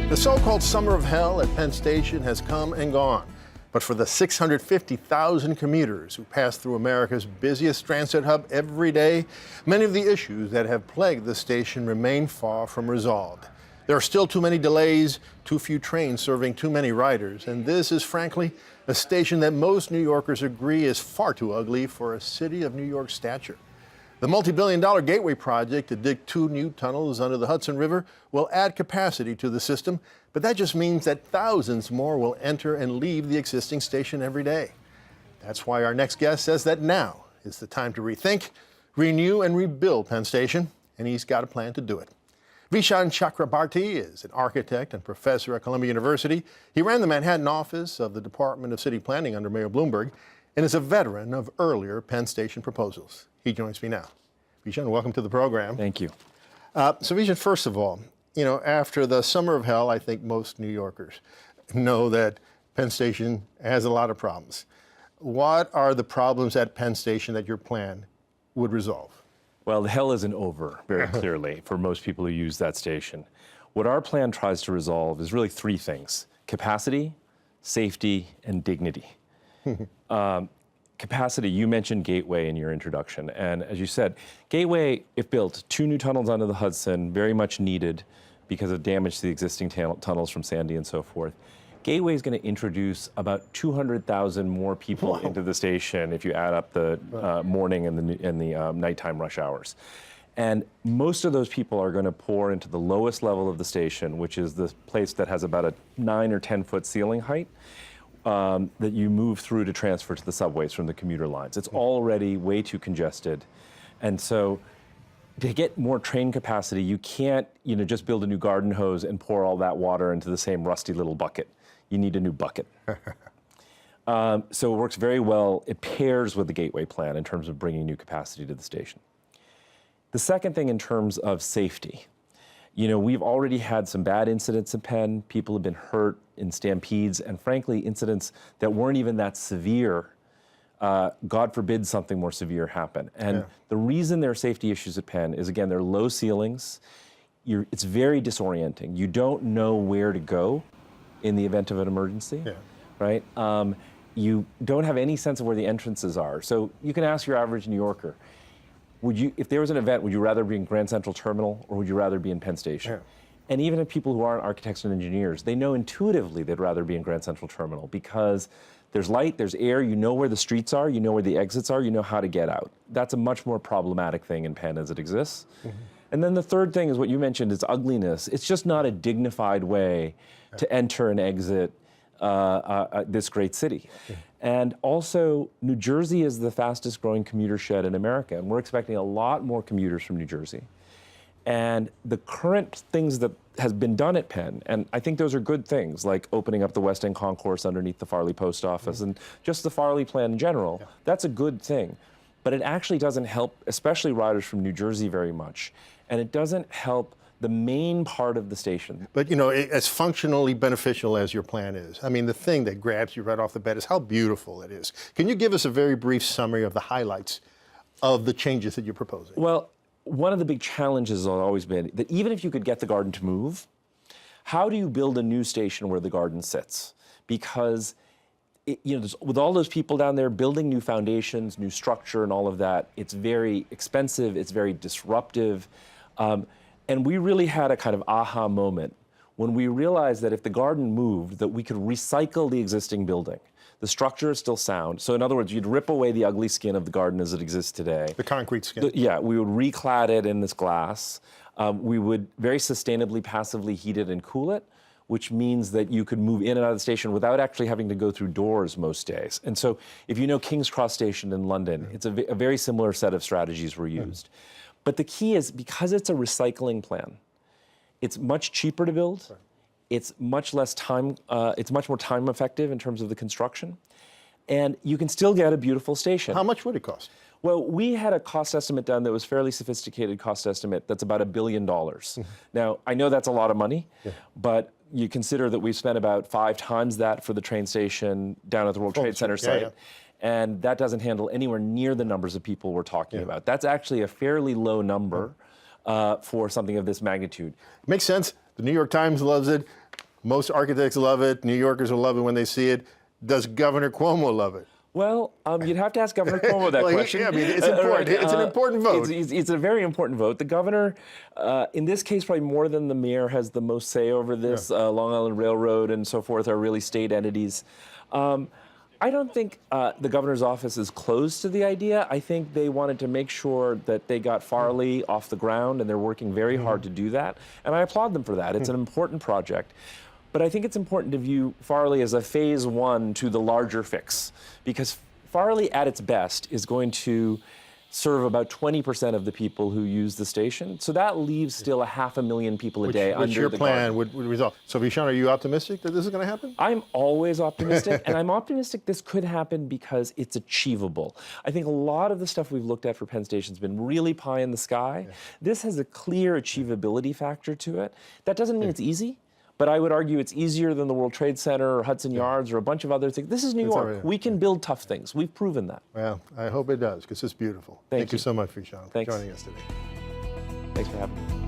The so-called summer of hell at Penn Station has come and gone. But for the 650,000 commuters who pass through America's busiest transit hub every day, many of the issues that have plagued the station remain far from resolved. There are still too many delays, too few trains serving too many riders, and this is frankly a station that most New Yorkers agree is far too ugly for a city of New York stature. The multi-billion-dollar Gateway project to dig 2 new tunnels under the Hudson River will add capacity to the system, but that just means that thousands more will enter and leave the existing station every day. That's why our next guest says that now is the time to rethink, renew, and rebuild Penn Station, and he's got a plan to do it. Vishaan Chakrabarti is an architect and professor at Columbia University. He ran the Manhattan office of the Department of City Planning under Mayor Bloomberg and is a veteran of earlier Penn Station proposals. He joins me now. Vishaan, welcome to the program. Thank you. So Vishaan, first of all, after the summer of hell, I think most New Yorkers know that Penn Station has a lot of problems. What are the problems at Penn Station that your plan would resolve? Well, the hell isn't over, very clearly, for most people who use that station. What our plan tries to resolve is really 3 things: capacity, safety, and dignity. Capacity, you mentioned Gateway in your introduction, and as you said, Gateway, if built, 2 new tunnels under the Hudson, very much needed because of damage to the existing tunnels from Sandy and so forth. Gateway is going to introduce about 200,000 more people into the station if you add up the morning and the nighttime rush hours. And most of those people are going to pour into the lowest level of the station, which is the place that has about a 9 or 10 foot ceiling height. That you move through to transfer to the subways from the commuter lines. It's already way too congested. And so to get more train capacity, you can't just build a new garden hose and pour all that water into the same rusty little bucket. You need a new bucket. So it works very well. It pairs with the Gateway plan in terms of bringing new capacity to the station. The second thing in terms of safety, we've already had some bad incidents in Penn. People have been hurt in stampedes, and frankly, incidents that weren't even that severe. God forbid something more severe happen. And the reason there are safety issues at Penn is, again, there are low ceilings. It's very disorienting. You don't know where to go in the event of an emergency, right? You don't have any sense of where the entrances are. So you can ask your average New Yorker, if there was an event, would you rather be in Grand Central Terminal or would you rather be in Penn Station? And even if people who aren't architects and engineers, they know intuitively they'd rather be in Grand Central Terminal because there's light, there's air, you know where the streets are, you know where the exits are, you know how to get out. That's a much more problematic thing in Penn as it exists. And then the third thing is what you mentioned, is ugliness. It's just not a dignified way to enter and exit this great city. And also, New Jersey is the fastest growing commuter shed in America, and we're expecting a lot more commuters from New Jersey. And the current things that has been done at Penn, and I think those are good things, like opening up the West End Concourse underneath the Farley Post Office and just the Farley plan in general, that's a good thing. But it actually doesn't help, especially riders from New Jersey, very much. And it doesn't help the main part of the station. But as functionally beneficial as your plan is, I mean, the thing that grabs you right off the bat is how beautiful it is. Can you give us a very brief summary of the highlights of the changes that you're proposing? Well, one of the big challenges has always been that even if you could get the garden to move, how do you build a new station where the garden sits? Because with all those people down there building new foundations, new structure and all of that, it's very expensive, it's very disruptive. And we really had a kind of aha moment when we realized that if the garden moved, that we could recycle the existing building. The structure is still sound. So in other words, you'd rip away the ugly skin of the garden as it exists today. The concrete skin. We would reclad it in this glass. We would very sustainably, passively heat it and cool it, which means that you could move in and out of the station without actually having to go through doors most days. And so if you know King's Cross Station in London, it's a very similar set of strategies were used. But the key is, because it's a recycling plan, it's much cheaper to build. It's much less time, it's much more time effective in terms of the construction. And you can still get a beautiful station. How much would it cost? Well, we had a cost estimate done that was fairly sophisticated cost estimate that's about $1 billion. Now, I know that's a lot of money, but you consider that we've spent about 5 times that for the train station down at the World Trade Center site. And that doesn't handle anywhere near the numbers of people we're talking about. That's actually a fairly low number for something of this magnitude. Makes sense. The New York Times loves it. Most architects love it. New Yorkers will love it when they see it. Does Governor Cuomo love it? Well, you'd have to ask Governor Cuomo that Well, question. yeah, I mean, it's important. It's an important vote. It's a very important vote. The governor, in this case, probably more than the mayor, has the most say over this. Yeah. Long Island Railroad and so forth are really state entities. I don't think the governor's office is closed to the idea. I think they wanted to make sure that they got Farley off the ground, and they're working very hard to do that. And I applaud them for that. It's an important project. But I think it's important to view Farley as a phase one to the larger fix, because Farley at its best is going to serve about 20% of the people who use the station. So that leaves still 500,000 people a day under Which your the plan guard. would result. So Vishaan, are you optimistic that this is going to happen? I'm always optimistic, and I'm optimistic this could happen because it's achievable. I think a lot of the stuff we've looked at for Penn Station has been really pie in the sky. Yeah. This has a clear achievability factor to it. That doesn't mean it's easy, but I would argue it's easier than the World Trade Center or Hudson Yards or a bunch of other things. This is New York. We can build tough things. We've proven that. Well, I hope it does, because it's beautiful. Thank you so much, Vishaan, for joining us today. Thanks for having me.